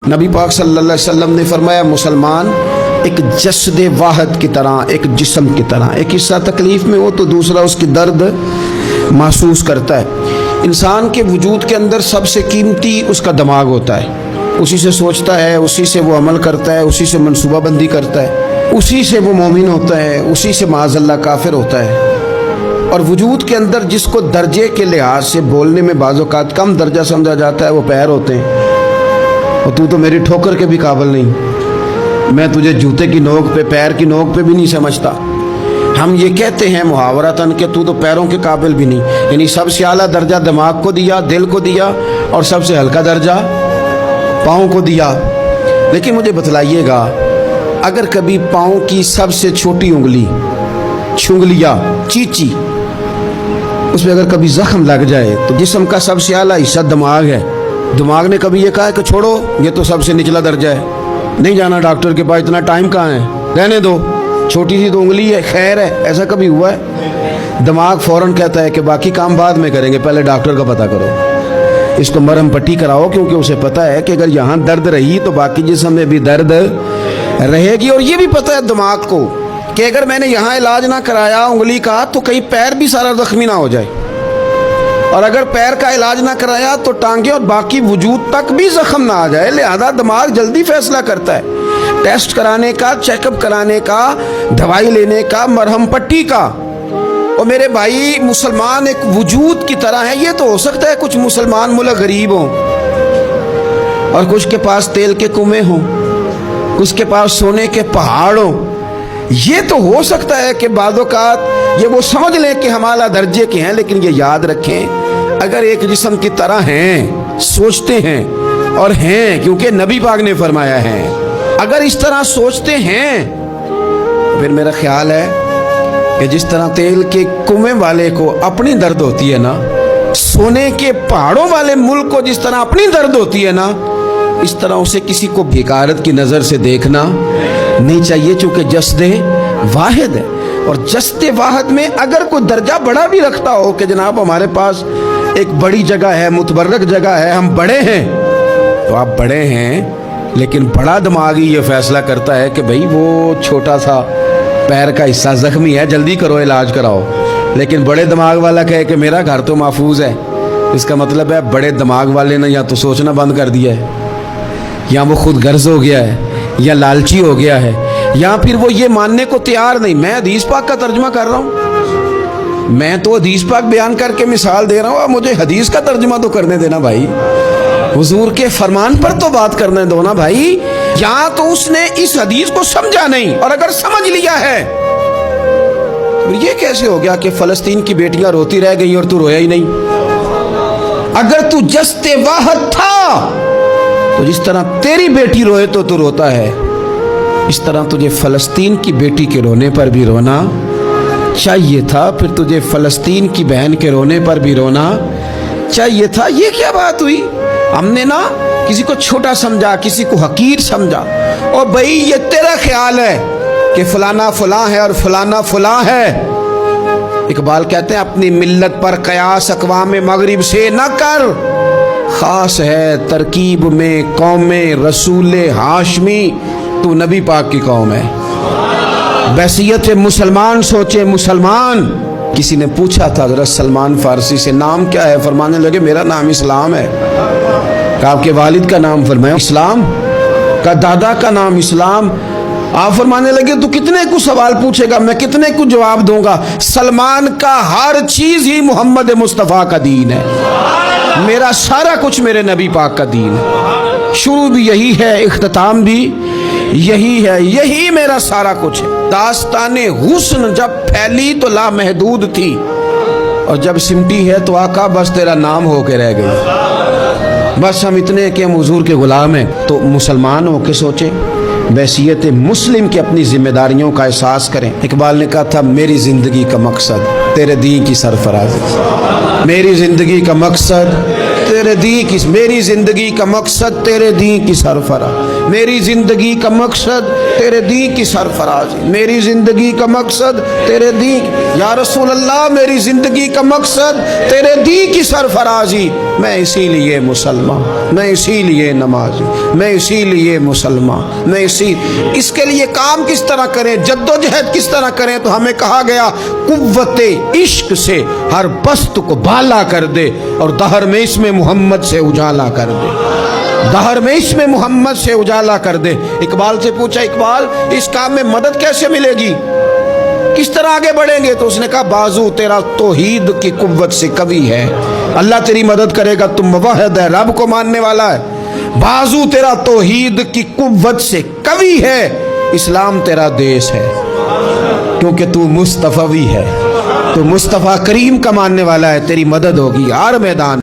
नबी पाक सल्लल्लाहु अलैहि वसल्लम ने फरमाया मुसलमान एक जस्द वाहद की तरह, एक जिस्म की तरह, एक हिस्सा तकलीफ़ में हो तो दूसरा उसकी दर्द महसूस करता है। इंसान के वजूद के अंदर सबसे कीमती उसका दिमाग होता है, उसी से सोचता है, उसी से वो अमल करता है, उसी से मनसूबा बंदी करता है, उसी से वो मोमिन होता है, उसी से माज़अल्लाह काफिर होता है। और वजूद के अंदर जिसको दर्जे के लिहाज से बोलने में बाज़ औक़ात कम दर्जा समझा जाता है वो पैर होते हैं। और तू तो मेरी ठोकर के भी काबिल नहीं, मैं तुझे जूते की नोक पे, पैर की नोक पे भी नहीं समझता। हम ये कहते हैं मुहावरतन कि तू तो पैरों के काबिल भी नहीं, यानी सबसे आला दर्जा दिमाग को दिया, दिल को दिया, और सबसे हल्का दर्जा पाँव को दिया। लेकिन मुझे बतलाइएगा, अगर कभी पाँव की सबसे छोटी उंगली, छुंगलिया, चीची, उसमें अगर कभी जख्म लग जाए तो जिस्म का सबसे आला हिस्सा दिमाग है। दिमाग ने कभी ये कहा है कि छोड़ो, ये तो सबसे निचला दर्जा है, नहीं जाना डॉक्टर के पास, इतना टाइम कहाँ है, रहने दो, छोटी सी तो उंगली है, खैर है। ऐसा कभी हुआ है? दिमाग फौरन कहता है कि बाकी काम बाद में करेंगे, पहले डॉक्टर का पता करो, इसको मरहम पट्टी कराओ, क्योंकि उसे पता है कि अगर यहाँ दर्द रही तो बाकी जिस्म में भी दर्द रहेगी। और ये भी पता है दिमाग को कि अगर मैंने यहाँ इलाज ना कराया उंगली का तो कहीं पैर भी सारा जख्मी ना हो जाए, और अगर पैर का इलाज ना कराया तो टांगे और बाकी वजूद तक भी जख्म ना आ जाए। लिहाजा दिमाग जल्दी फैसला करता है, टेस्ट कराने का, चेकअप कराने का, दवाई लेने का, मरहम पट्टी का। और मेरे भाई, मुसलमान एक वजूद की तरह है। ये तो हो सकता है कुछ मुसलमान मुल्क गरीब हों और कुछ के पास तेल के कुएं हों, कुछ के पास सोने के पहाड़ हों। ये तो हो सकता है कि बाज़-औक़ात ये वो समझ लें कि हम आला दर्जे के हैं, लेकिन ये याद रखें, अगर एक जिस्म की तरह हैं, सोचते हैं और हैं, क्योंकि नबी पाक ने फरमाया है, अगर इस तरह सोचते हैं, फिर मेरा ख्याल है कि जिस तरह तेल के कुएं वाले को अपनी दर्द होती है ना, सोने के पहाड़ों वाले मुल्क को जिस तरह अपनी दर्द होती है ना, इस तरह उसे किसी को भिकारत की नज़र से देखना नहीं चाहिए, चूँकि जस्दे वाहिद है। और जस्दे वाहिद में अगर कोई दर्जा बड़ा भी रखता हो कि जनाब हमारे पास एक बड़ी जगह है, मुतबर्रक जगह है, हम बड़े हैं, तो आप बड़े हैं, लेकिन बड़ा दिमाग ही ये फैसला करता है कि भाई वो छोटा सा पैर का हिस्सा जख्मी है, जल्दी करो, इलाज कराओ। लेकिन बड़े दिमाग वाला कहे कि मेरा घर तो महफूज है, इसका मतलब है बड़े दिमाग वाले ने या तो सोचना बंद कर दिया है, या वो खुद गर्ज हो गया है, या लालची हो गया है, या फिर वो ये मानने को तैयार नहीं। मैं हदीस पाक का तर्जुमा कर रहा हूँ, मैं तो हदीस पाक बयान करके मिसाल दे रहा हूँ, मुझे हदीस का तर्जुमा तो करने देना भाई, हुजूर के फरमान पर तो बात करने दो ना भाई। या तो उसने इस हदीस को समझा नहीं, और अगर समझ लिया है तो ये कैसे हो गया कि फलस्तीन की बेटियां रोती रह गई और तू रोया ही नहीं? अगर तू जस्ते वाहद था तो जिस तरह तेरी बेटी रोए तो तू रोता है, इस तरह तुझे फलस्तीन की बेटी के रोने पर भी रोना चाहिए था, फिर तुझे फलस्तीन की बहन के रोने पर भी रोना चाहिए था। ये क्या बात हुई? हमने ना किसी को छोटा समझा, किसी को हकीर समझा। और भाई ये तेरा ख्याल है कि फलाना फलां है और फलाना फलां है। इकबाल कहते हैं अपनी मिल्लत पर कयास अक़वाम मगरिब से न कर, खास है तरकीब में कौम रसूल हाशमी, तू नबी पाक की कौम है। बैसियत मुसलमान सोचे मुसलमान। किसी ने पूछा था हज़रत सलमान फारसी से, नाम क्या है? फरमाने लगे मेरा नाम इस्लाम है। आपके वालिद का नाम? फरमाया इस्लाम। का दादा का नाम इस्लाम। आप फरमाने लगे तो कितने कुछ सवाल पूछेगा, मैं कितने कुछ जवाब दूंगा। सलमान का हर चीज ही मोहम्मद मुस्तफ़ा का दीन है, मेरा सारा कुछ मेरे नबी पाक का दीन है। शुरू भी यही है, इख्तिताम भी यही है, यही मेरा सारा कुछ है। दास्ताने हुस्न जब फैली तो लामहदूद थी, और जब सिमटी है तो आका बस तेरा नाम होके रह गई। बस हम इतने कि हम हुजूर के गुलाम हैं। तो मुसलमान होके सोचे, बैसियत मुस्लिम की अपनी जिम्मेदारियों का एहसास करें। इकबाल ने कहा था मेरी जिंदगी का मकसद तेरे दीन की सरफराजी, मेरी जिंदगी का मकसद तेरे दीन की, मेरी जिंदगी का मकसद तेरे दीन की सरफराज। میری زندگی کا مقصد تیرے دین کی سرفرازی، میری زندگی کا مقصد تیرے دین، یا رسول اللہ میری زندگی کا مقصد تیرے دین کی سرفرازی، میں اسی لیے مسلمان، میں اسی لیے نمازی، میں اسی لیے مسلمان، میں اس کے لیے کام کس طرح کریں، جدوجہد کس طرح کریں؟ تو ہمیں کہا گیا قوت عشق سے ہر پست کو بالا کر دے اور دہر میں اسم محمد سے اجالا کر دے، دہر میں اسم محمد سے اجالا کر دے۔ اقبال سے پوچھا، اقبال اس کام میں مدد کیسے ملے گی، کس طرح آگے بڑھیں گے؟ تو اس نے کہا بازو تیرا توحید کی قوت سے قوی ہے، اللہ تیری مدد کرے گا، تم موحد ہے، رب کو ماننے والا ہے، بازو تیرا توحید کی قوت سے قوی ہے، اسلام تیرا دیس ہے، کیونکہ تو مصطفی ہے، تو مصطفیٰ کریم کا ماننے والا ہے، تیری مدد ہوگی ہر میدان